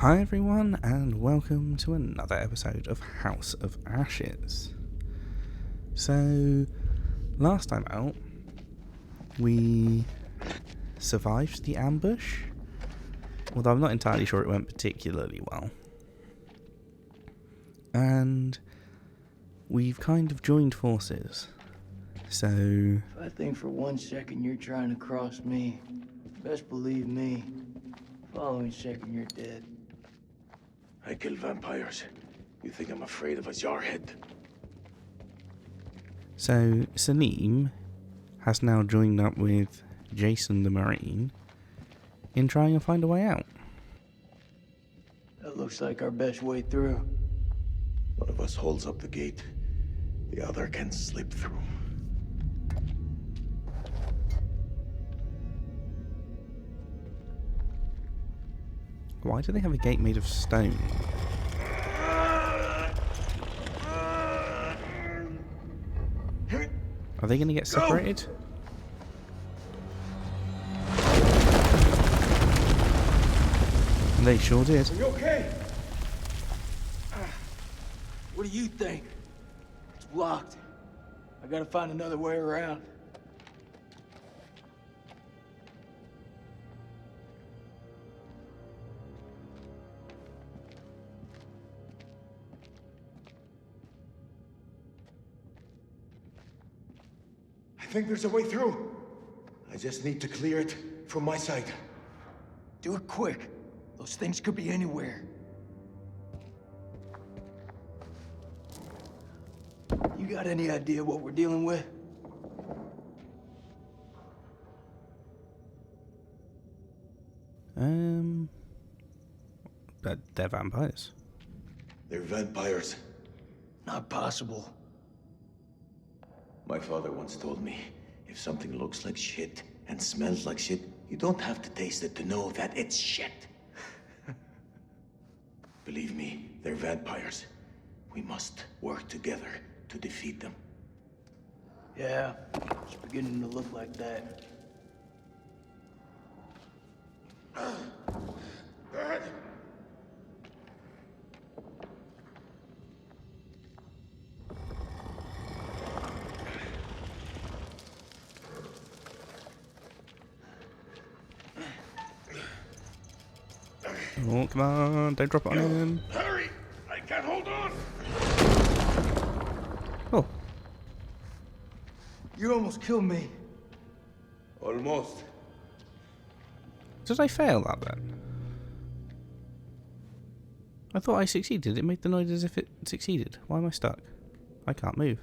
Hi everyone, and welcome to another episode of House of Ashes. So, last time out, we survived the ambush, although I'm not entirely sure it went particularly well. And we've kind of joined forces. So, If I think for 1 second you're trying to cross me, best believe me, following second you're dead. I kill vampires. You think I'm afraid of a jarhead? So Salim has now joined up with Jason the Marine in trying to find a way out. That looks like our best way through. One of us holds up the gate. The other can slip through. Why do they have a gate made of stone? Are they going to get separated? They sure did. Are you okay? What do you think? It's blocked. I gotta find another way around. I think there's a way through. I just need to clear it from my side. Do it quick. Those things could be anywhere. You got any idea what we're dealing with? But they're vampires. They're vampires. Not possible. My father once told me, if something looks like shit and smells like shit, you don't have to taste it to know that it's shit. Believe me, they're vampires. We must work together to defeat them. Yeah, it's beginning to look like that. Dad! Oh, come on, don't drop it on him. Hurry! I can't hold on! Oh, You almost killed me. Almost. did I fail that then? I thought I succeeded. It made the noise as if it succeeded. Why am I stuck? I can't move.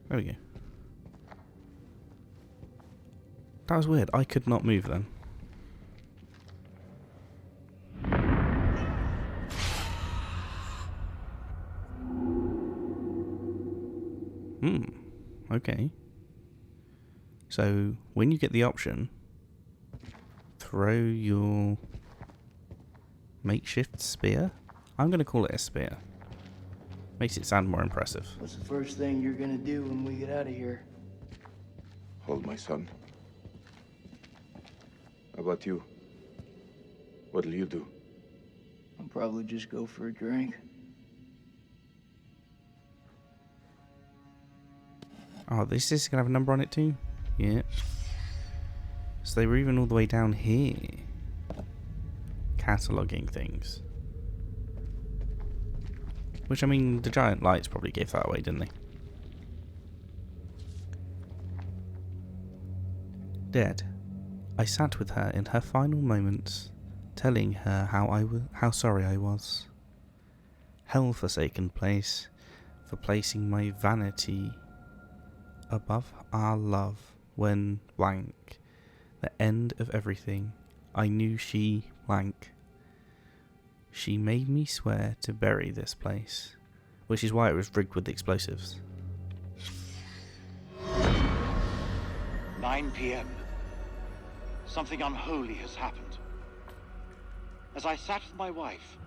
There we go. That was weird. I could not move then. Okay. So, when you get the option, throw your makeshift spear. I'm going to call it a spear. Makes it sound more impressive. What's the first thing you're gonna do when we get out of here? Hold my son. How about you? What'll you do? I'll probably just go for a drink. Oh, this is going to have a number on it too? Yeah. So they were even all the way down here. Cataloguing things. Which, I mean, the giant lights probably gave that away, didn't they? Dead, I sat with her in her final moments, telling her how sorry I was. Hell-forsaken place, for placing my vanity above our love, when blank, the end of everything, I knew she blank. She made me swear to bury this place, which is why it was rigged with explosives. 9 p.m. Something unholy has happened. As I sat with my wife,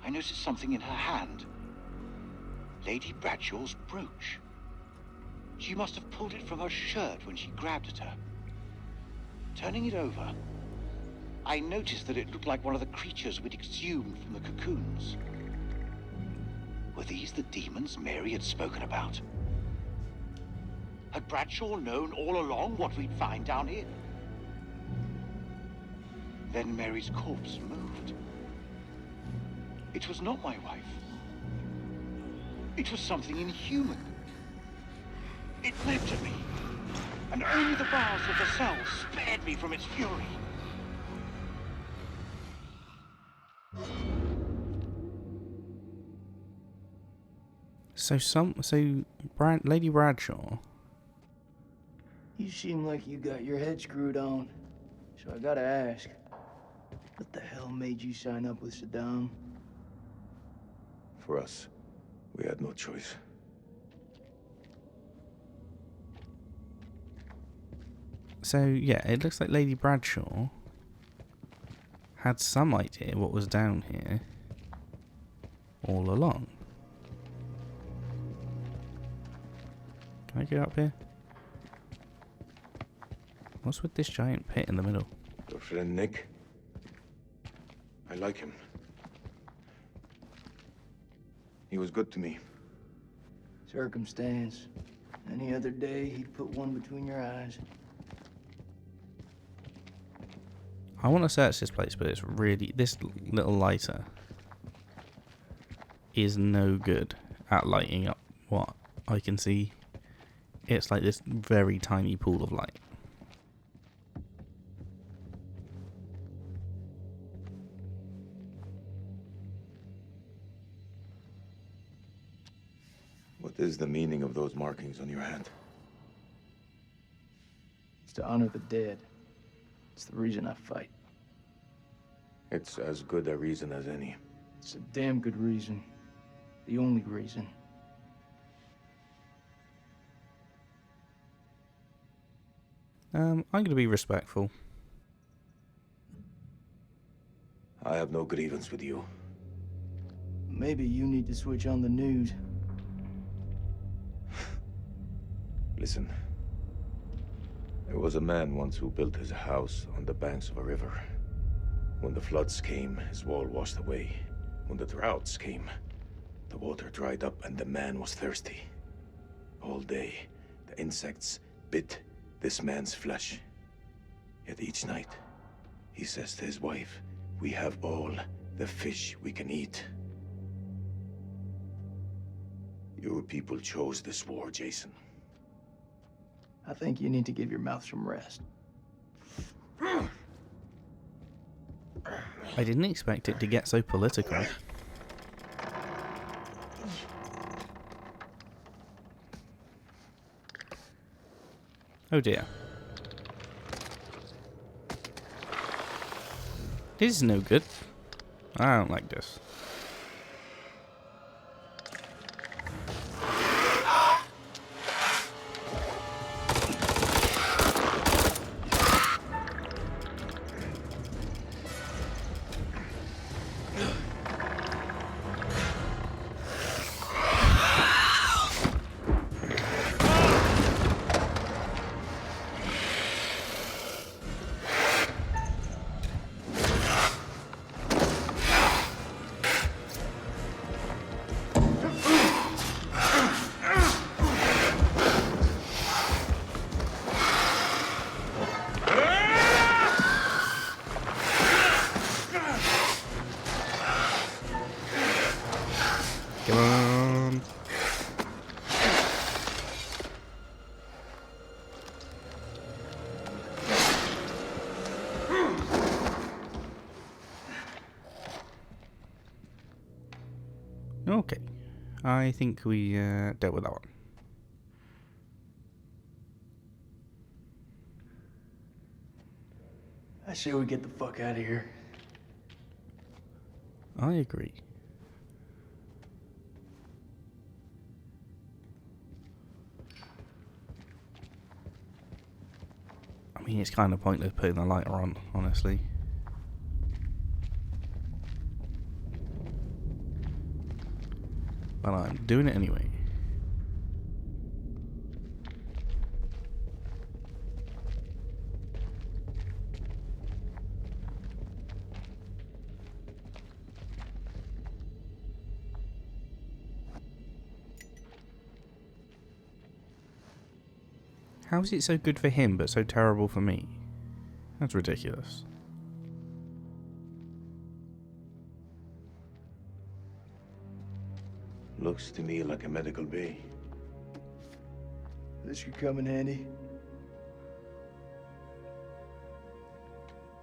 I noticed something in her hand. Lady Bradshaw's brooch. She must have pulled it from her shirt when she grabbed at her. Turning it over, I noticed that it looked like one of the creatures we'd exhumed from the cocoons. Were these the demons Mary had spoken about? Had Bradshaw known all along what we'd find down here? Then Mary's corpse moved. It was not my wife. It was something inhuman. It leapt at me, and only the bars of the cell spared me from its fury. Lady Bradshaw. You seem like you got your head screwed on. So I gotta ask, what the hell made you sign up with Saddam? For us, we had no choice. So yeah, it looks like Lady Bradshaw had some idea what was down here all along. Can I get up here? What's with this giant pit in the middle? Your friend Nick? I like him. He was good to me. Circumstance. Any other day, he'd put one between your eyes. I want to search this place, but it's really... This little lighter is no good at lighting up what I can see. It's like this very tiny pool of light. What is the meaning of those markings on your hand? It's to honor the dead. It's the reason I fight. It's as good a reason as any. It's a damn good reason. The only reason. I'm going to be respectful. I have no grievance with you. Maybe you need to switch on the news. Listen. There was a man once who built his house on the banks of a river. When the floods came, his wall washed away. When the droughts came, the water dried up and the man was thirsty. All day, the insects bit this man's flesh. Yet each night, he says to his wife, "We have all the fish we can eat." Your people chose this war, Jason. I think you need to give your mouth some rest. I didn't expect it to get so political. Oh dear. This is no good. I don't like this. Come on. Okay. I think we dealt with that one. I say we get the fuck out of here. I agree. I mean, it's kind of pointless putting the lighter on, honestly. But I'm doing it anyway. How is it so good for him but so terrible for me? That's ridiculous. Looks to me like a medical bay. This could come in handy.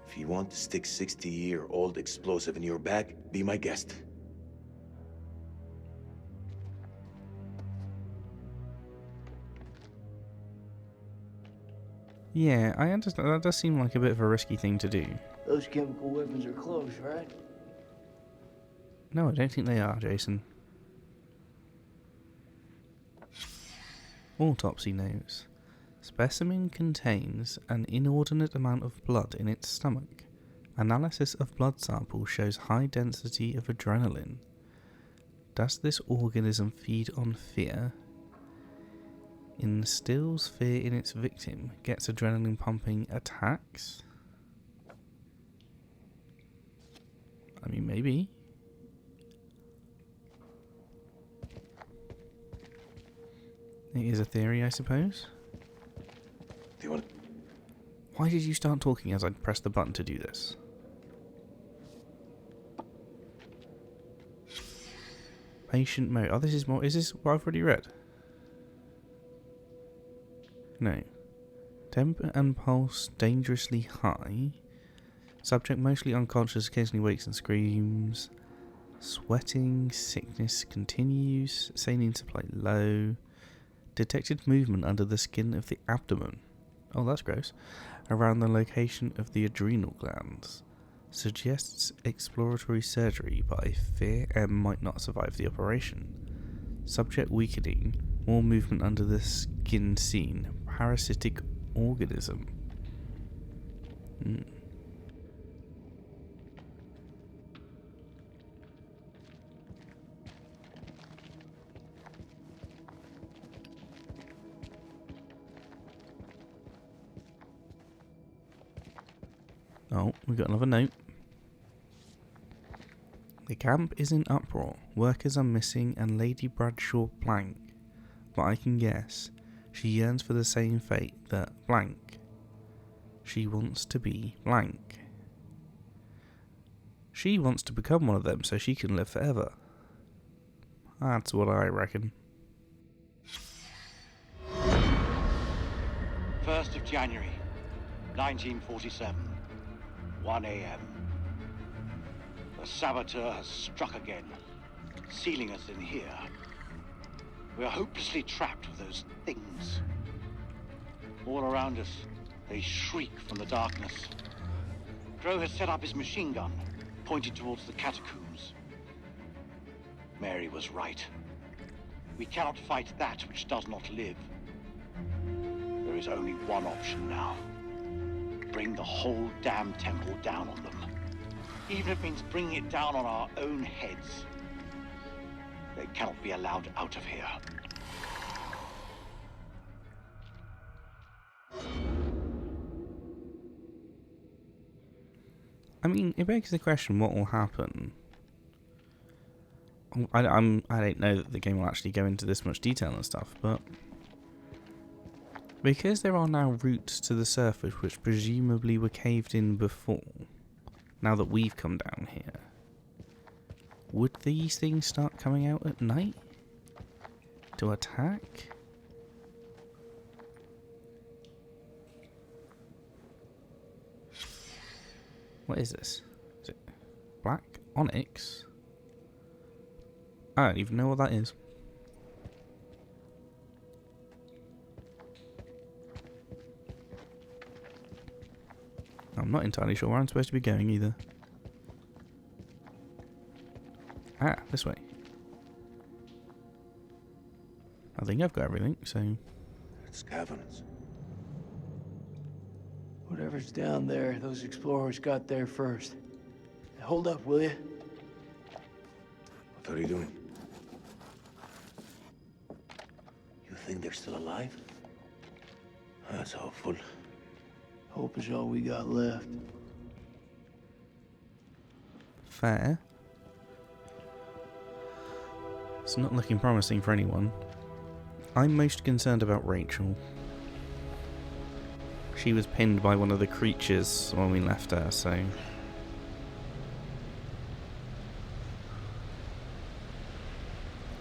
If you want to stick 60-year-old explosive in your bag, be my guest. Yeah, I understand. That does seem like a bit of a risky thing to do. Those chemical weapons are close, right? No, I don't think they are, Jason. Autopsy notes. Specimen contains an inordinate amount of blood in its stomach. Analysis of blood samples shows high density of adrenaline. Does this organism feed on fear? Instills fear in its victim, gets adrenaline pumping, attacks? I mean, maybe. It is a theory, I suppose. Do you want... Why did you start talking as I pressed the button to do this? Patient mode. Oh, this is more. Is this what I've already read? No. Temp and pulse dangerously high. Subject mostly unconscious, occasionally wakes and screams. Sweating, sickness continues. Saline supply low. Detected movement under the skin of the abdomen. Oh, that's gross. Around the location of the adrenal glands. Suggests exploratory surgery, but I fear M might not survive the operation. Subject weakening. More movement under the skin seen. Parasitic organism. Oh, we got another note. The camp is in uproar. Workers are missing and Lady Bradshaw blank. But I can guess. She yearns for the same fate that blank. She wants to be blank. She wants to become one of them so she can live forever. That's what I reckon. 1st of January, 1947, 1 a.m. The saboteur has struck again, sealing us in here. We are hopelessly trapped with those things. All around us, they shriek from the darkness. Crow has set up his machine gun, pointed towards the catacombs. Mary was right. We cannot fight that which does not live. There is only one option now. Bring the whole damn temple down on them. Even if it means bringing it down on our own heads. They cannot be allowed out of here. I mean, it begs the question, what will happen? I don't know that the game will actually go into this much detail and stuff, but because there are now routes to the surface which presumably were caved in before, now that we've come down here, would these things start coming out at night to attack? What is this? Is it black onyx? I don't even know what that is. I'm not entirely sure where I'm supposed to be going either. Ah, this way. I think I've got everything, so... It's caverns. Whatever's down there, those explorers got there first. Hold up, will you? What are you doing? You think they're still alive? That's hopeful. Hope is all we got left. Fair. It's not looking promising for anyone. I'm most concerned about Rachel. she was pinned by one of the creatures when we left her, so...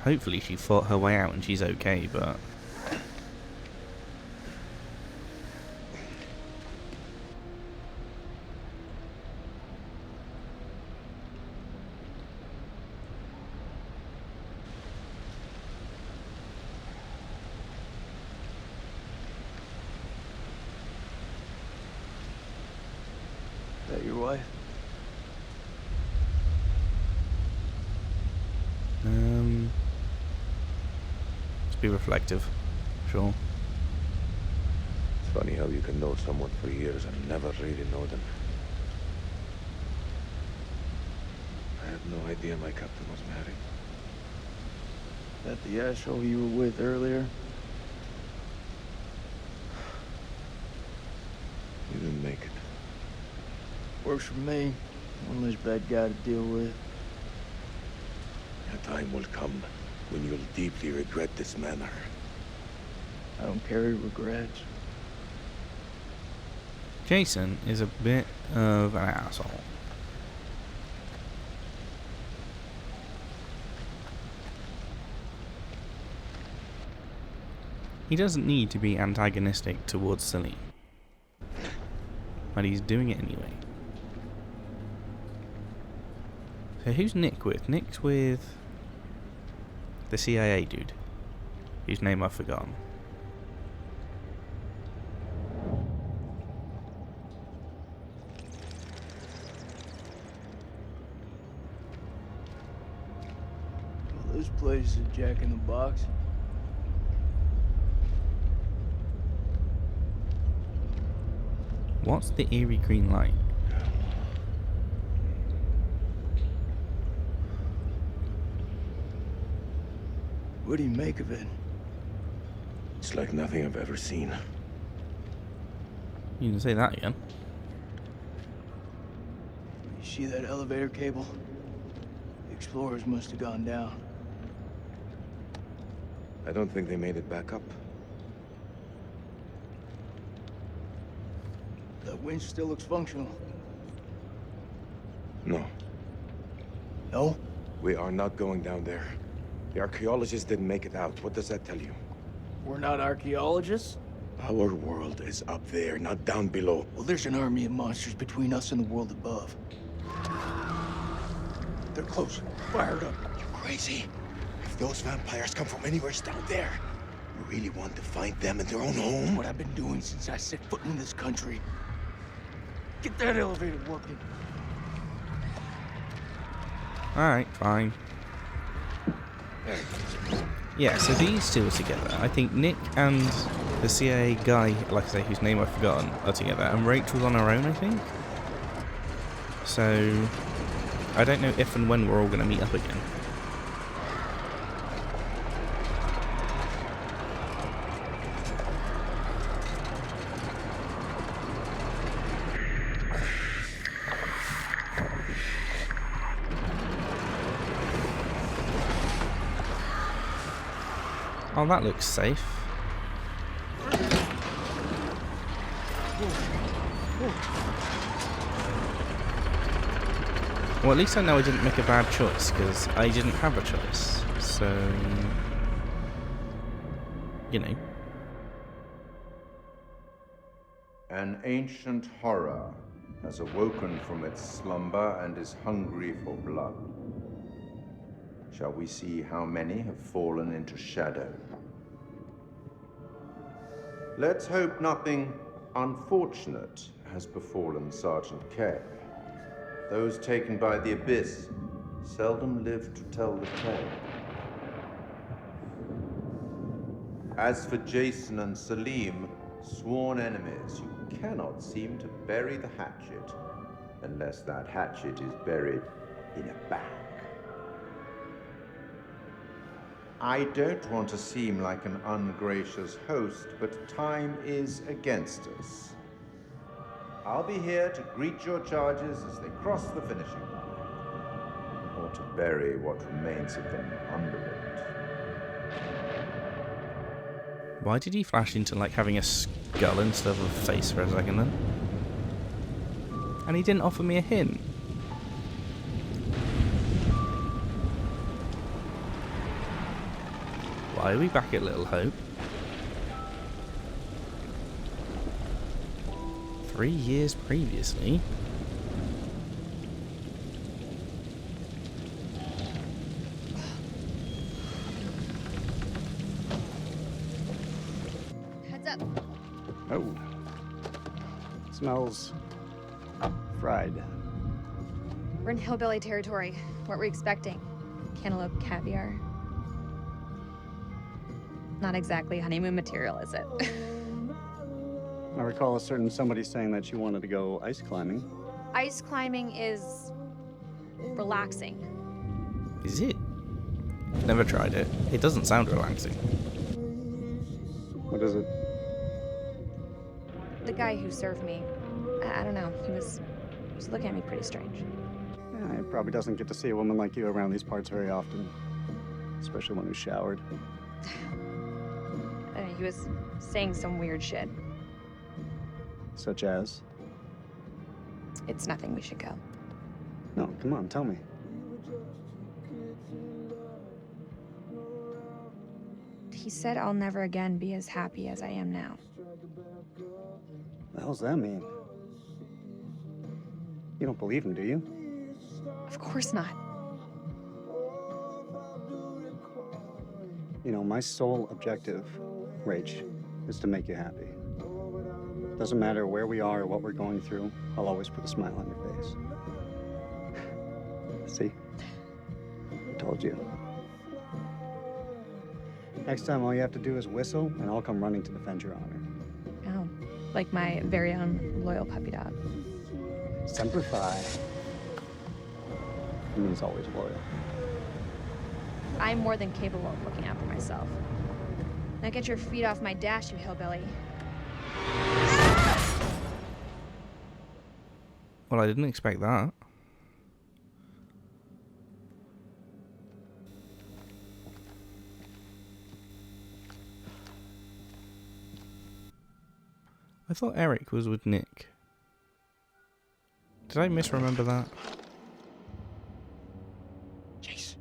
Hopefully she fought her way out and she's okay, but... That your wife? Let's be reflective. Sure. It's funny how you can know someone for years and never really know them. I had no idea my captain was married. That the asshole you were with earlier? You didn't make it. Works for me. One less bad guy to deal with. A time will come when you'll deeply regret this manner. I don't carry regrets. Jason is a bit of an asshole. He doesn't need to be antagonistic towards Celine, but he's doing it anyway. So who's Nick with? Nick's with the CIA dude, whose name I've forgotten. Well, this place is a jack in the box. What's the eerie green light? What do you make of it? It's like nothing I've ever seen. You can say that again. You see that elevator cable? The explorers must have gone down. I don't think they made it back up. That winch still looks functional. No, No? we are not going down there. The archaeologists didn't make it out. What does that tell you? We're not archaeologists? Our world is up there, not down below. Well, there's an army of monsters between us and the world above. They're close. Fired up. You crazy? If those vampires come from anywhere down there, you really want to find them in their own home? What I've been doing since I set foot in this country. Get that elevator working. Alright, fine. Yeah, so these two are together. I think Nick and the CIA guy, like I say, whose name I've forgotten, are together. And Rachel's on her own, I think. So, I don't know if and when we're all going to meet up again. Oh, that looks safe. Well, at least I know I didn't make a bad choice, because I didn't have a choice. So, you know. An ancient horror has awoken from its slumber and is hungry for blood. Shall we see how many have fallen into shadow? Let's hope nothing unfortunate has befallen Sergeant K. Those taken by the abyss seldom live to tell the tale. As for Jason and Salim, sworn enemies, you cannot seem to bury the hatchet unless that hatchet is buried in a bag. I don't want to seem like an ungracious host, but time is against us. I'll be here to greet your charges as they cross the finishing line, or to bury what remains of them under it. Why did he flash into like having a skull instead of a face for a second then? And he didn't offer me a hint. Why are we back at Little Hope? 3 years previously. Heads up. Oh. Smells fried. We're in hillbilly territory. What were we expecting? Cantaloupe caviar? Not exactly honeymoon material, is it? I recall a certain somebody saying that she wanted to go ice climbing. Ice climbing is relaxing. Is it? Never tried it. It doesn't sound relaxing. What is it? The guy who served me, I don't know, he was looking at me pretty strange. Yeah, he probably doesn't get to see a woman like you around these parts very often. Especially one who showered. He was saying some weird shit. Such as? It's nothing, we should go. No, come on, tell me. He said I'll never again be as happy as I am now. What the hell's that mean? You don't believe him, do you? Of course not. You know, my sole objective, Rach, is to make you happy. Doesn't matter where we are or what we're going through, I'll always put a smile on your face. See? I told you. Next time, all you have to do is whistle, and I'll come running to defend your honor. Oh, like my very own loyal puppy dog. Semper Fi. It means always loyal. I'm more than capable of looking out for myself. Now get your feet off my dash, you hillbilly. Well, I didn't expect that. I thought Eric was with Nick. Did I misremember that? Jason.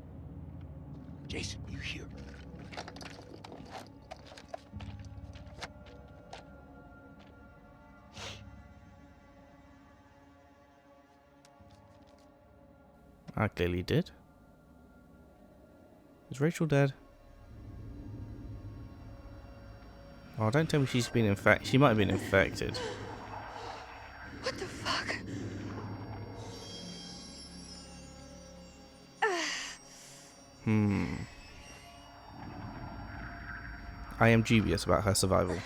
Jason, you here? I clearly did. Is Rachel dead? Oh, don't tell me she's been infected. She might have been infected. What the fuck? I am dubious about her survival.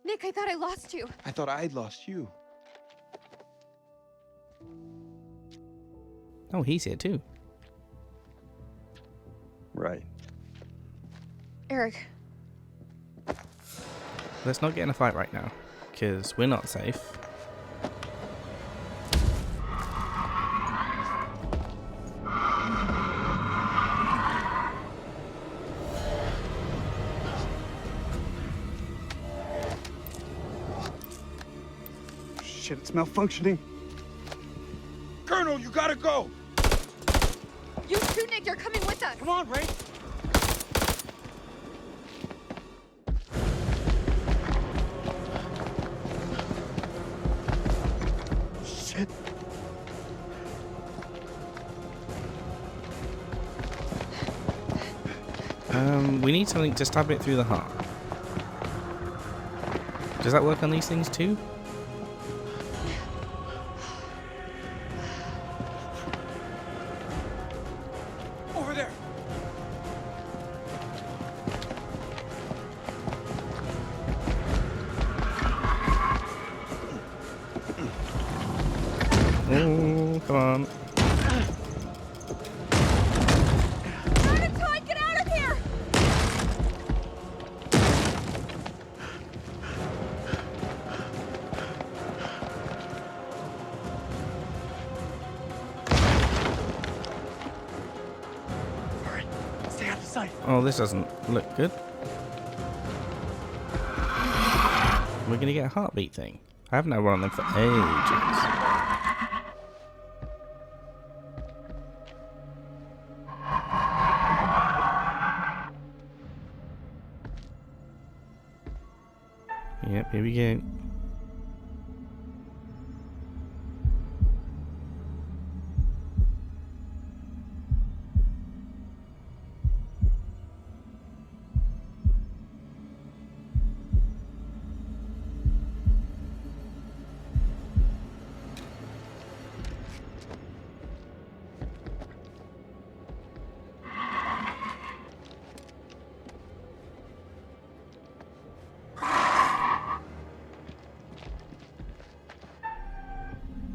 Nick, I thought I lost you. I thought I'd lost you. Oh, he's here too. Right. Eric. Let's not get in a fight right now, because we're not safe. Shit, it's malfunctioning. Colonel, you gotta go! You too, Nick, you're coming with us. Come on, Ray. Shit. We need something to stab it through the heart. Does that work on these things too? Over there. Oh, come on. Get out of here! safe. Oh, this doesn't look good. We're gonna get a heartbeat thing. I haven't had one of them for ages. Yep, here we go.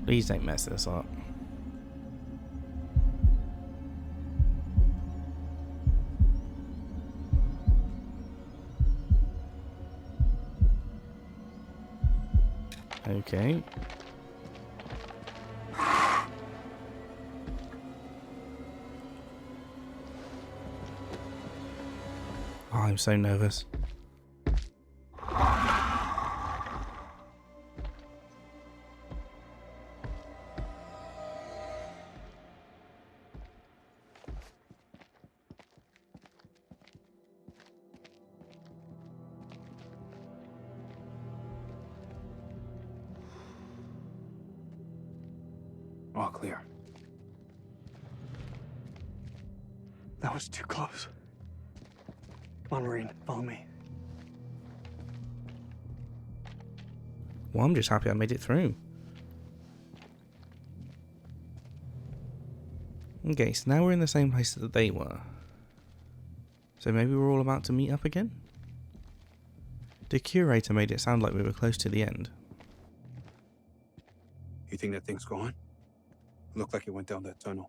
Please don't mess this up. Okay. Oh, I'm so nervous. All clear. That was too close. Come on, Marine, follow me. Well, I'm just happy I made it through. Okay, so now we're in the same place that they were. So maybe we're all about to meet up again? The curator made it sound like we were close to the end. You think that thing's gone? Looked like it went down that tunnel.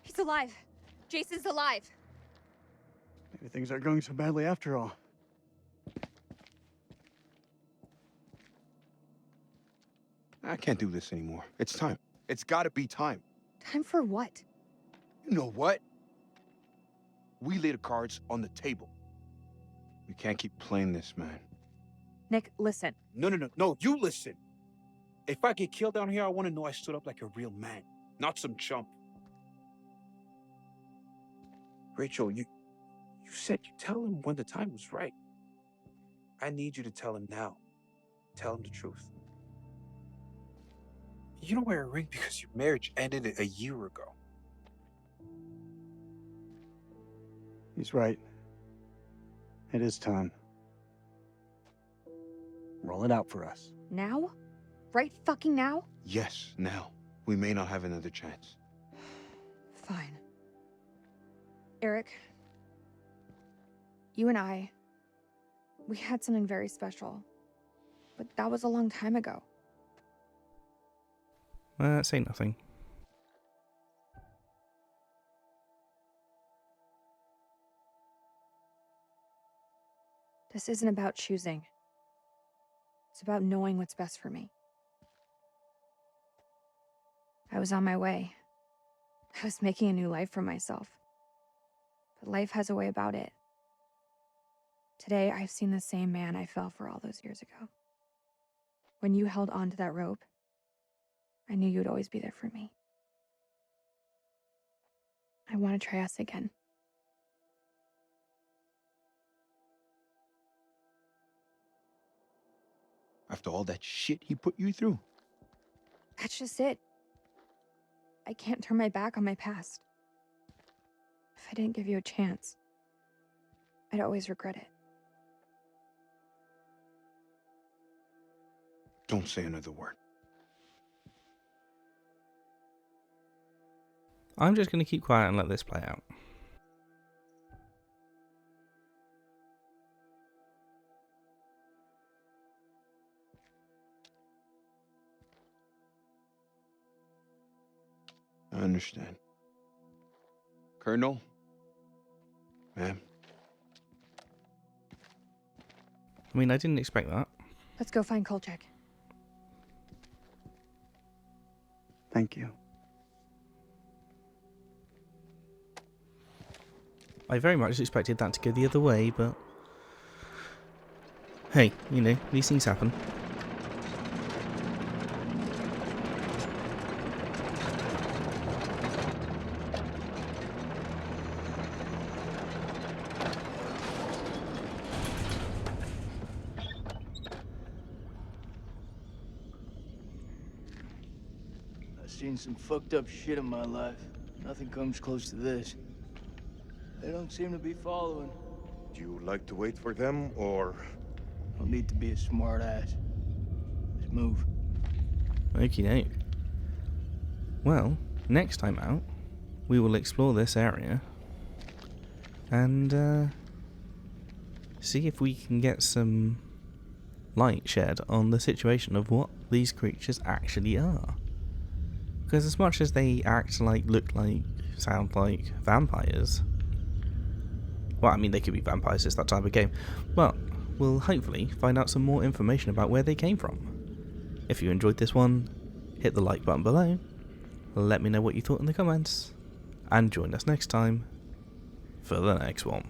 He's alive. Jason's alive. Maybe things aren't going so badly after all. I can't do this anymore. It's time. It's gotta be time. Time for what? You know what? We lay the cards on the table. We can't keep playing this, man. Nick, listen. No, you listen. If I get killed down here, I want to know I stood up like a real man, not some chump. Rachel, you said you'd tell him when the time was right. I need you to tell him now. Tell him the truth. You don't wear a ring because your marriage ended a year ago. He's right. It is time. Roll it out for us. Now? Right fucking now? Yes, now. We may not have another chance. Fine. Eric, you and I, we had something very special. But that was a long time ago. Say nothing. This isn't about choosing. It's about knowing what's best for me. I was on my way. I was making a new life for myself. But life has a way about it. Today, I've seen the same man I fell for all those years ago. When you held on to that rope, I knew you'd always be there for me. I want to try us again. After all that shit he put you through? That's just it. I can't turn my back on my past. If I didn't give you a chance, I'd always regret it. Don't say another word. I'm just going to keep quiet and let this play out. I understand. Colonel? Ma'am? I mean, I didn't expect that. Let's go find Kolchak. Thank you. I very much expected that to go the other way, but hey, you know, these things happen. I've seen some fucked up shit in my life. Nothing comes close to this. They don't seem to be following. Do you like to wait for them, or...? Don't need to be a smart ass. Just move. Okie doke. Well, next time out, we will explore this area and see if we can get some light shed on the situation of what these creatures actually are. Because as much as they act like, look like, sound like vampires, well, I mean, they could be vampires, it's that type of game, but we'll hopefully find out some more information about where they came from. If you enjoyed this one, hit the like button below, let me know what you thought in the comments, and join us next time for the next one.